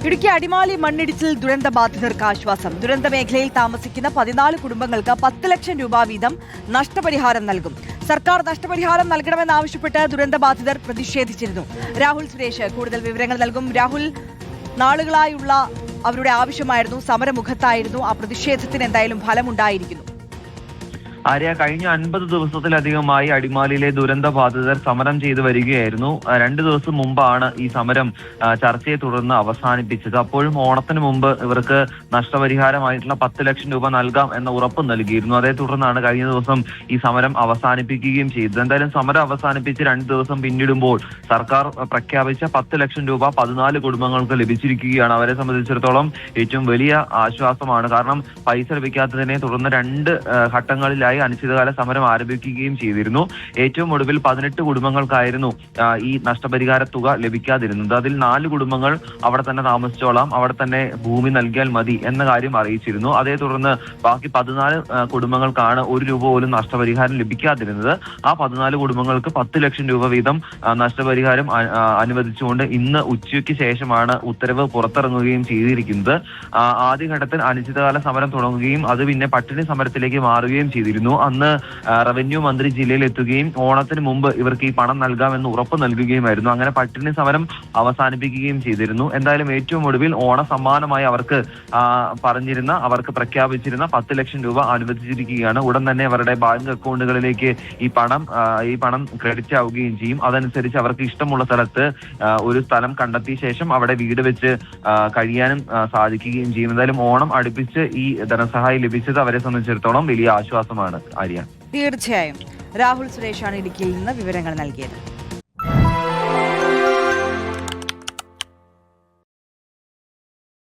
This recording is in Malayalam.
ഇടുക്കി അടിമാലി മണ്ണിടിച്ചിൽ ദുരന്തബാധിതർക്ക് ആശ്വാസം. ദുരന്ത മേഖലയിൽ താമസിക്കുന്ന 14 കുടുംബങ്ങൾക്ക് 10 ലക്ഷം രൂപ വീതം നഷ്ടപരിഹാരം നൽകും. സർക്കാർ നഷ്ടപരിഹാരം നൽകണമെന്നാവശ്യപ്പെട്ട് ദുരന്തബാധിതർ പ്രതിഷേധിച്ചിരുന്നു. രാഹുൽ സുരേഷ് കൂടുതൽ വിവരങ്ങൾ നൽകും. രാഹുൽ, നാളുകളായുള്ള അവരുടെ ആവശ്യമായിരുന്നു, സമരമുഖത്തായിരുന്നു. ആ പ്രതിഷേധത്തിന് എന്തായാലും ഫലമുണ്ടായിരിക്കുന്നു. ആര്യ, കഴിഞ്ഞ 50 ദിവസത്തിലധികമായി അടിമാലിയിലെ ദുരന്ത ബാധിതർ സമരം ചെയ്തു വരികയായിരുന്നു. 2 ദിവസം മുമ്പാണ് ഈ സമരം ചർച്ചയെ തുടർന്ന് അവസാനിപ്പിച്ചത്. അപ്പോഴും ഓണത്തിന് മുമ്പ് ഇവർക്ക് നഷ്ടപരിഹാരമായിട്ടുള്ള 10 ലക്ഷം രൂപ നൽകാം എന്ന ഉറപ്പ് നൽകിയിരുന്നു. അതേ തുടർന്നാണ് കഴിഞ്ഞ ദിവസം ഈ സമരം അവസാനിപ്പിക്കുകയും ചെയ്തത്. എന്തായാലും സമരം അവസാനിപ്പിച്ച് 2 ദിവസം പിന്നിടുമ്പോൾ സർക്കാർ പ്രഖ്യാപിച്ച 10 ലക്ഷം രൂപ 14 കുടുംബങ്ങൾക്ക് ലഭിച്ചിരിക്കുകയാണ്. അവരെ സംബന്ധിച്ചിടത്തോളം ഏറ്റവും വലിയ ആശ്വാസമാണ്. കാരണം പൈസ ലഭിക്കാത്തതിനെ തുടർന്ന് 2 ഘട്ടങ്ങളിലായി അനിശ്ചിതകാല സമരം ആരംഭിക്കുകയും ചെയ്തിരുന്നു. ഏറ്റവും ഒടുവിൽ 18 കുടുംബങ്ങൾക്കായിരുന്നു ഈ നഷ്ടപരിഹാര തുക ലഭിക്കാതിരുന്നത്. അതിൽ 4 കുടുംബങ്ങൾ അവിടെ തന്നെ താമസിച്ചോളാം, അവിടെ തന്നെ ഭൂമി നൽകിയാൽ മതി എന്ന കാര്യം അറിയിച്ചിരുന്നു. അതേ തുടർന്ന് ബാക്കി 14 കുടുംബങ്ങൾക്കാണ് 1 രൂപ പോലും നഷ്ടപരിഹാരം ലഭിക്കാതിരുന്നത്. ആ 14 കുടുംബങ്ങൾക്ക് 10 ലക്ഷം രൂപ വീതം നഷ്ടപരിഹാരം അനുവദിച്ചുകൊണ്ട് ഇന്ന് ഉച്ചയ്ക്ക് ശേഷമാണ് ഉത്തരവ് പുറത്തിറങ്ങുകയും ചെയ്തിരിക്കുന്നത്. ആദ്യഘട്ടത്തിൽ അനിശ്ചിതകാല സമരം തുടങ്ങുകയും അത് പിന്നെ പട്ടിണി സമരത്തിലേക്ക് മാറുകയും ചെയ്തിരുന്നു. അന്ന് റവന്യൂ മന്ത്രി ജില്ലയിൽ എത്തുകയും ഓണത്തിന് മുമ്പ് ഇവർക്ക് ഈ പണം നൽകാമെന്ന് ഉറപ്പ് നൽകുകയുമായിരുന്നു. അങ്ങനെ പട്ടിണി സമരം അവസാനിപ്പിക്കുകയും ചെയ്തിരുന്നു. എന്തായാലും ഏറ്റവും ഒടുവിൽ ഓണ സമ്മാനമായി അവർക്ക് പ്രഖ്യാപിച്ചിരുന്ന 10 ലക്ഷം രൂപ അനുവദിച്ചിരിക്കുകയാണ്. ഉടൻ തന്നെ അവരുടെ ബാങ്ക് അക്കൗണ്ടുകളിലേക്ക് ഈ പണം ക്രെഡിറ്റ് ആവുകയും ചെയ്യും. അതനുസരിച്ച് അവർക്ക് ഇഷ്ടമുള്ള സ്ഥലത്ത് ഒരു സ്ഥലം കണ്ടെത്തിയ ശേഷം അവിടെ വീട് വെച്ച് കഴിയാനും സാധിക്കുകയും ചെയ്യും. എന്തായാലും ഓണം അടുപ്പിച്ച് ഈ ധനസഹായം ലഭിച്ചത് അവരെ സംബന്ധിച്ചിടത്തോളം വലിയ ആശ്വാസമാണ്. ആര്യ, തീർച്ചയായും രാഹുൽ സുരേഷാണ് ഇടുക്കിയിൽ നിന്ന് വിവരങ്ങൾ നൽകിയത്.